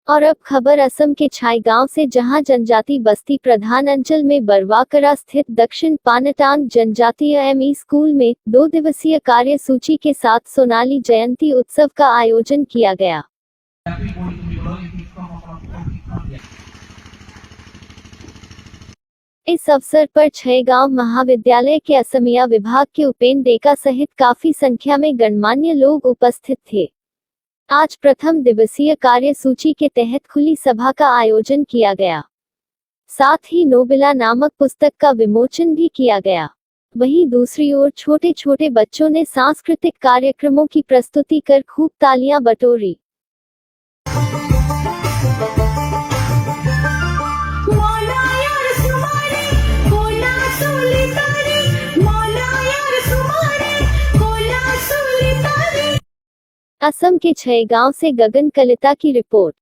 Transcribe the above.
और अब खबर असम के छाईगांव से, जहां जनजाति बस्ती प्रधान अंचल में बरवाकरा स्थित दक्षिण पानटांग जनजातीय एमई स्कूल में 2 दिवसीय कार्यसूची के साथ सोनाली जयंती उत्सव का आयोजन किया गया। इस अवसर पर छाईगांव महाविद्यालय के असमिया विभाग के उपेंद्र डेका सहित काफी संख्या में गणमान्य लोग उपस्थित थे। आज प्रथम दिवसीय कार्यसूची के तहत खुली सभा का आयोजन किया गया। साथ ही नोबिला नामक पुस्तक का विमोचन भी किया गया। वहीं दूसरी ओर छोटे छोटे बच्चों ने सांस्कृतिक कार्यक्रमों की प्रस्तुति कर खूब तालियां बटोरी। असम के छाईगांव से गगन कलिता की रिपोर्ट।